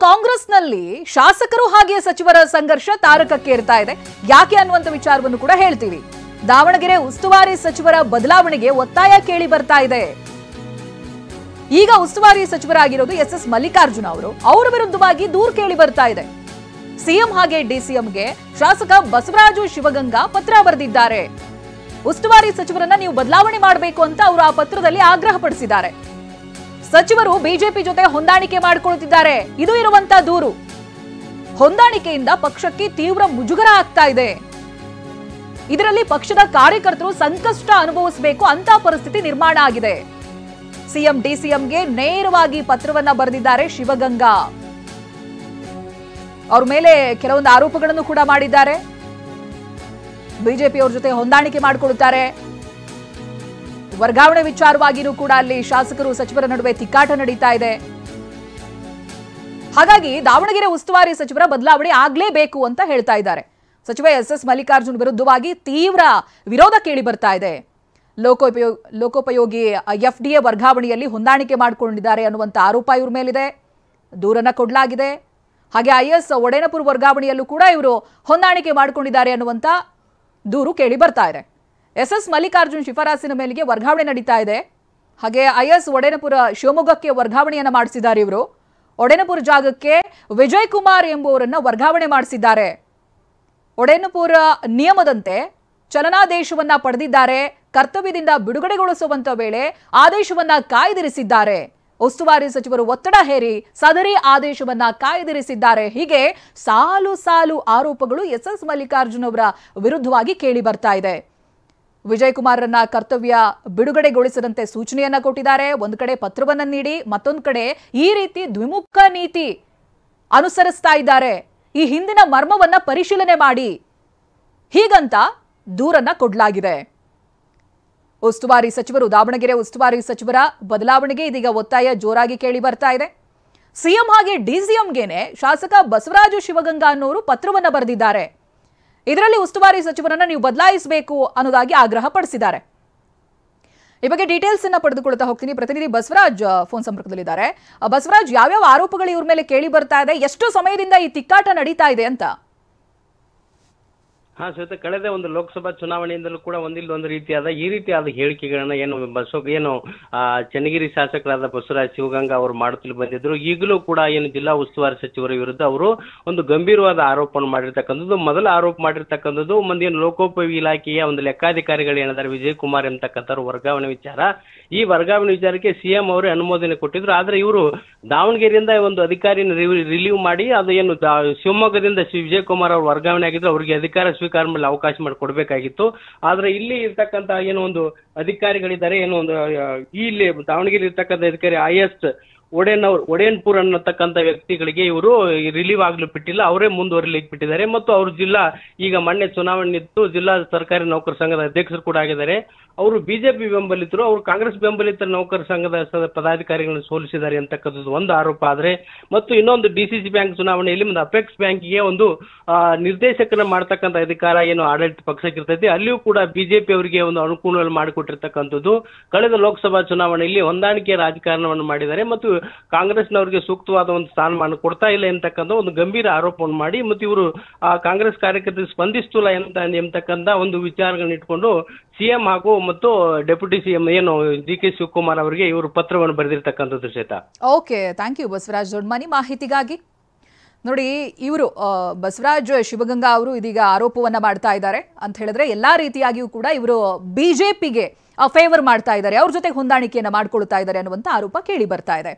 ಕಾಂಗ್ರೆಸ್ನಲ್ಲಿ ಶಾಸಕರು ಹಾಗೆ ಸಚಿವರ ಸಂಘರ್ಷ ತಾರಕಕ್ಕೇರ್ತಾ ಇದೆ. ಯಾಕೆ ಅನ್ನುವಂತ ವಿಚಾರವನ್ನು ಕೂಡ ಹೇಳ್ತೀವಿ. ದಾವಣಗೆರೆ ಉಸ್ತುವಾರಿ ಸಚಿವರ ಬದಲಾವಣೆಗೆ ಒತ್ತಾಯ ಕೇಳಿ ಬರ್ತಾ ಇದೆ. ಈಗ ಉಸ್ತುವಾರಿ ಸಚಿವರಾಗಿರೋದು ಎಸ್ ಮಲ್ಲಿಕಾರ್ಜುನ ಅವರು. ಅವರ ವಿರುದ್ಧವಾಗಿ ದೂರು ಕೇಳಿ ಬರ್ತಾ ಇದೆ. ಸಿಎಂ ಹಾಗೆ ಡಿಸಿಎಂಗೆ ಶಾಸಕ ಬಸವರಾಜು ಶಿವಗಂಗಾ ಪತ್ರ ಬರೆದಿದ್ದಾರೆ. ಉಸ್ತುವಾರಿ ಸಚಿವರನ್ನ ನೀವು ಬದಲಾವಣೆ ಮಾಡಬೇಕು ಅಂತ ಅವರು ಆ ಪತ್ರದಲ್ಲಿ ಆಗ್ರಹ ಪಡಿಸಿದ್ದಾರೆ. ಸಚಿವರು ಬಿಜೆಪಿ ಜೊತೆ ಹೊಂದಾಣಿಕೆ ಮಾಡಿಕೊಳ್ಳುತ್ತಿದ್ದಾರೆ, ಇದು ಇರುವಂತ ದೂರು. ಹೊಂದಾಣಿಕೆಯಿಂದ ಪಕ್ಷಕ್ಕೆ ತೀವ್ರ ಮುಜುಗರ ಆಗ್ತಾ ಇದೆ. ಇದರಲ್ಲಿ ಪಕ್ಷದ ಕಾರ್ಯಕರ್ತರು ಸಂಕಷ್ಟ ಅನುಭವಿಸಬೇಕು ಅಂತ ಪರಿಸ್ಥಿತಿ ನಿರ್ಮಾಣ ಆಗಿದೆ. ಸಿಎಂ ಡಿಸಿಎಂಗೆ ನೇರವಾಗಿ ಪತ್ರವನ್ನ ಬರೆದಿದ್ದಾರೆ ಶಿವಗಂಗಾ. ಅವ್ರ ಮೇಲೆ ಕೆಲವೊಂದು ಆರೋಪಗಳನ್ನು ಕೂಡ ಮಾಡಿದ್ದಾರೆ. ಬಿಜೆಪಿ ಅವ್ರ ಜೊತೆ ಹೊಂದಾಣಿಕೆ ಮಾಡಿಕೊಳ್ಳುತ್ತಾರೆ. ವರ್ಗಾವಣೆ ವಿಚಾರವಾಗಿಯೂ ಕೂಡ ಅಲ್ಲಿ ಶಾಸಕರು ಸಚಿವರ ನಡುವೆ ತಿಕ್ಕಾಟ ನಡೀತಾ ಇದೆ. ಹಾಗಾಗಿ ದಾವಣಗೆರೆ ಉಸ್ತುವಾರಿ ಸಚಿವರ ಬದಲಾವಣೆ ಆಗ್ಲೇಬೇಕು ಅಂತ ಹೇಳ್ತಾ ಇದ್ದಾರೆ. ಸಚಿವ ಎಸ್ ಮಲ್ಲಿಕಾರ್ಜುನ್ ವಿರುದ್ಧವಾಗಿ ತೀವ್ರ ವಿರೋಧ ಕೇಳಿ ಬರ್ತಾ ಇದೆ. ಲೋಕೋಪಯೋಗಿ ಎಫ್ಡಿಎ ವರ್ಗಾವಣೆಯಲ್ಲಿ ಹೊಂದಾಣಿಕೆ ಮಾಡಿಕೊಂಡಿದ್ದಾರೆ ಅನ್ನುವಂತ ಆರೋಪ ಇವ್ರ ಮೇಲಿದೆ. ದೂರನ್ನ ಕೊಡಲಾಗಿದೆ. ಹಾಗೆ ಐಎಸ್ ಒಡೆನಪುರ ವರ್ಗಾವಣೆಯಲ್ಲೂ ಕೂಡ ಇವರು ಹೊಂದಾಣಿಕೆ ಮಾಡಿಕೊಂಡಿದ್ದಾರೆ ಅನ್ನುವಂತ ದೂರು ಕೇಳಿ ಬರ್ತಾ ಇದೆ. ಎಸ್ ಮಲ್ಲಿಕಾರ್ಜುನ್ ಶಿಫಾರಸಿನ ಮೇಲೆಗೆ ವರ್ಗಾವಣೆ ನಡೀತಾ ಇದೆ. ಹಾಗೆ ಐಎಸ್ ಒಡೆನಪುರ ಶಿವಮೊಗ್ಗಕ್ಕೆ ವರ್ಗಾವಣೆಯನ್ನ ಮಾಡಿಸಿದ್ದಾರೆ. ಇವರು ಒಡೆನಪುರ ಜಾಗಕ್ಕೆ ವಿಜಯ್ ಕುಮಾರ್ ಎಂಬುವರನ್ನ ವರ್ಗಾವಣೆ ಮಾಡಿಸಿದ್ದಾರೆ. ಒಡೆನಪುರ ನಿಯಮದಂತೆ ಚಲನಾದೇಶವನ್ನ ಪಡೆದಿದ್ದಾರೆ. ಕರ್ತವ್ಯದಿಂದ ಬಿಡುಗಡೆಗೊಳಿಸುವಂತ ವೇಳೆ ಆದೇಶವನ್ನ ಕಾಯ್ದಿರಿಸಿದ್ದಾರೆ. ಉಸ್ತುವಾರಿ ಸಚಿವರು ಒತ್ತಡ ಹೇರಿ ಸದರಿ ಆದೇಶವನ್ನ ಕಾಯ್ದಿರಿಸಿದ್ದಾರೆ. ಹೀಗೆ ಸಾಲು ಸಾಲು ಆರೋಪಗಳು ಎಸ್ ಮಲ್ಲಿಕಾರ್ಜುನ್ ಅವರ ವಿರುದ್ಧವಾಗಿ ಕೇಳಿ ಬರ್ತಾ ಇದೆ. ವಿಜಯ್ ಕುಮಾರ್ರನ್ನ ಕರ್ತವ್ಯ ಬಿಡುಗಡೆಗೊಳಿಸದಂತೆ ಸೂಚನೆಯನ್ನ ಕೊಟ್ಟಿದ್ದಾರೆ. ಒಂದು ಕಡೆ ಪತ್ರವನ್ನ ನೀಡಿ, ಮತ್ತೊಂದು ಕಡೆ ಈ ರೀತಿ ದ್ವಿಮುಖ ನೀತಿ ಅನುಸರಿಸ್ತಾ ಇದ್ದಾರೆ. ಈ ಹಿಂದಿನ ಮರ್ಮವನ್ನ ಪರಿಶೀಲನೆ ಮಾಡಿ ಹೀಗಂತ ದೂರನ್ನ ಕೊಡಲಾಗಿದೆ. ಉಸ್ತುವಾರಿ ಸಚಿವರು ದಾವಣಗೆರೆ ಉಸ್ತುವಾರಿ ಸಚಿವರ ಬದಲಾವಣೆಗೆ ಇದೀಗ ಒತ್ತಾಯ ಜೋರಾಗಿ ಕೇಳಿ ಬರ್ತಾ ಇದೆ. ಸಿಎಂ ಹಾಗೆ ಡಿಸಿಎಂಗೆನೆ ಶಾಸಕ ಬಸವರಾಜು ಶಿವಗಂಗಾ ಅನ್ನೋರು ಪತ್ರವನ್ನ ಬರೆದಿದ್ದಾರೆ. ಇದರಲ್ಲಿ ಉಸ್ತುವಾರಿ ಸಚಿವರನ್ನ ನೀವು ಬದಲಾಯಿಸಬೇಕು ಅನ್ನೋದಾಗಿ ಆಗ್ರಹ ಪಡಿಸಿದ್ದಾರೆ. ಈ ಬಗ್ಗೆ ಡೀಟೇಲ್ಸ್ ಅನ್ನ ಪಡೆದುಕೊಳ್ತಾ ಹೋಗ್ತೀನಿ. ಪ್ರತಿನಿಧಿ ಬಸವರಾಜ್ ಫೋನ್ ಸಂಪರ್ಕದಲ್ಲಿದ್ದಾರೆ. ಬಸವರಾಜ್, ಯಾವ್ಯಾವ ಆರೋಪಗಳು ಇವ್ರ ಮೇಲೆ ಕೇಳಿ ಬರ್ತಾ ಇದೆ, ಎಷ್ಟು ಸಮಯದಿಂದ ಈ ತಿಕ್ಕಾಟ ನಡೀತಾ ಇದೆ ಅಂತ? ಶ್ವೇತ, ಕಳೆದ ಒಂದು ಲೋಕಸಭಾ ಚುನಾವಣೆಯಿಂದಲೂ ಕೂಡ ಒಂದು ರೀತಿಯಾದ ಈ ರೀತಿಯಾದ ಹೇಳಿಕೆಗಳನ್ನ ಏನು ಚನ್ನಗಿರಿ ಶಾಸಕರಾದ ಬಸವರಾಜ ಶಿವಗಂಗಾ ಅವರು ಮಾಡುತ್ತಲೇ ಬಂದಿದ್ರು. ಈಗಲೂ ಕೂಡ ಏನು ಜಿಲ್ಲಾ ಉಸ್ತುವಾರಿ ಸಚಿವರ ವಿರುದ್ಧ ಅವರು ಒಂದು ಗಂಭೀರವಾದ ಆರೋಪವನ್ನು ಮಾಡಿರ್ತಕ್ಕಂಥದ್ದು. ಮೊದಲ ಆರೋಪ ಮಾಡಿರ್ತಕ್ಕಂಥದ್ದು ಏನು ಲೋಕೋಪಯೋಗಿ ಇಲಾಖೆಯ ಒಂದು ಲೆಕ್ಕಾಧಿಕಾರಿಗಳು ಏನಾದ್ರೆ ವಿಜಯ್ ಕುಮಾರ್ ಎಂಬತಕ್ಕಂಥವ್ರು ವರ್ಗಾವಣೆ ವಿಚಾರ. ಈ ವರ್ಗಾವಣೆ ವಿಚಾರಕ್ಕೆ ಸಿಎಂ ಅವರೇ ಅನುಮೋದನೆ ಕೊಟ್ಟಿದ್ರು. ಆದ್ರೆ ಇವರು ದಾವಣಗೆರೆಯಿಂದ ಒಂದು ಅಧಿಕಾರಿನ ರಿಲೀವ್ ಮಾಡಿ ಅದು ಏನು ಶಿವಮೊಗ್ಗದಿಂದ ವಿಜಯ್ ಕುಮಾರ್ ಅವರು ವರ್ಗಾವಣೆ ಆಗಿದ್ರು, ಅವರಿಗೆ ಅಧಿಕಾರ ಸ್ವೀಕಾರ ಮೇಲೆ ಅವಕಾಶ ಮಾಡಿಕೊಡ್ಬೇಕಾಗಿತ್ತು. ಆದ್ರೆ ಇಲ್ಲಿ ಇರ್ತಕ್ಕಂತ ಏನು ಒಂದು ಅಧಿಕಾರಿಗಳಿದ್ದಾರೆ, ಏನು ಒಂದು ಇಲ್ಲಿ ದಾವಣಗೆರೆ ಇರ್ತಕ್ಕಂಥ ಅಧಿಕಾರಿ ಐಎಸ್ ಒಡೆನ್ಪುರ್ ಅನ್ನತಕ್ಕಂಥ ವ್ಯಕ್ತಿಗಳಿಗೆ ಇವರು ರಿಲೀವ್ ಆಗ್ಲು ಬಿಟ್ಟಿಲ್ಲ, ಅವರೇ ಮುಂದುವರಿಲಿಕ್ಕೆ ಬಿಟ್ಟಿದ್ದಾರೆ. ಮತ್ತು ಅವರು ಈಗ ಮೊನ್ನೆ ಚುನಾವಣೆ ಇತ್ತು, ಜಿಲ್ಲಾ ಸರ್ಕಾರಿ ನೌಕರ ಸಂಘದ ಅಧ್ಯಕ್ಷರು ಕೂಡ ಆಗಿದ್ದಾರೆ. ಅವರು ಬಿಜೆಪಿ ಬೆಂಬಲಿತರು, ಅವರು ಕಾಂಗ್ರೆಸ್ ಬೆಂಬಲಿತ ನೌಕರ ಸಂಘದ ಪದಾಧಿಕಾರಿಗಳನ್ನು ಸೋಲಿಸಿದ್ದಾರೆ ಅಂತಕ್ಕಂಥದ್ದು ಒಂದು ಆರೋಪ. ಆದ್ರೆ ಮತ್ತು ಇನ್ನೊಂದು ಡಿಸಿಸಿ ಬ್ಯಾಂಕ್ ಚುನಾವಣೆಯಲ್ಲಿ ಒಂದು ಅಪೆಕ್ಸ್ ಬ್ಯಾಂಕಿಗೆ ಒಂದು ನಿರ್ದೇಶಕನ ಮಾಡ್ತಕ್ಕಂಥ ಅಧಿಕಾರ ಏನು ಆಡಳಿತ ಪಕ್ಷಕ್ಕೆ ಇರ್ತೈತಿ, ಅಲ್ಲಿಯೂ ಕೂಡ ಬಿಜೆಪಿ ಅವರಿಗೆ ಒಂದು ಅನುಕೂಲ ಮಾಡಿಕೊಟ್ಟಿರ್ತಕ್ಕಂಥದ್ದು. ಕಳೆದ ಲೋಕಸಭಾ ಚುನಾವಣೆಯಲ್ಲಿ ಹೊಂದಾಣಿಕೆ ರಾಜಕಾರಣವನ್ನು ಮಾಡಿದ್ದಾರೆ ಮತ್ತು ಕಾಂಗ್ರೆಸ್ನವರಿಗೆ ಸೂಕ್ತವಾದ ಒಂದು ಸ್ಥಾನಮಾನ ಕೊಡ್ತಾ ಇಲ್ಲ ಎಂತಕ್ಕಂಥ ಒಂದು ಗಂಭೀರ ಆರೋಪವನ್ನು ಮಾಡಿ ಮತ್ತು ಇವರು ಕಾಂಗ್ರೆಸ್ ಕಾರ್ಯಕರ್ತರಿಗೆ ಸ್ಪಂದಿಸ್ತಿಲ್ಲ ಎಂತಕ್ಕಂಥ ಒಂದು ವಿಚಾರಗಳನ್ನ ಇಟ್ಕೊಂಡು ಸಿಎಂ ಹಾಗೂ ಮತ್ತು ಡೆಪ್ಯೂಟಿ ಸಿಎಂ ಏನು ಡಿ.ಕೆ. ಶಿವಕುಮಾರ್ ಅವರಿಗೆ ಇವರು ಪತ್ರವನ್ನು ಬರೆದಿರ್ತಕ್ಕಂಥದ್ದು. Shweta, okay, thank you Basavaraj Doddamani ಮಾಹಿತಿಗಾಗಿ. ನೋಡಿ, ಇವರು ಬಸವರಾಜ್ ಶಿವಗಂಗಾ ಅವರು ಇದೀಗ ಆರೋಪವನ್ನ ಮಾಡ್ತಾ ಇದ್ದಾರೆ ಅಂತ ಹೇಳಿದ್ರೆ ಎಲ್ಲಾ ರೀತಿಯಾಗಿಯೂ ಕೂಡ ಇವರು ಬಿಜೆಪಿಗೆ ಫೇವರ್ ಮಾಡ್ತಾ ಇದ್ದಾರೆ, ಅವ್ರ ಜೊತೆ ಹೊಂದಾಣಿಕೆಯನ್ನ ಮಾಡ್ಕೊಳ್ತಾ ಇದ್ದಾರೆ ಅನ್ನುವಂತ ಆರೋಪ ಕೇಳಿ ಬರ್ತಾ ಇದೆ.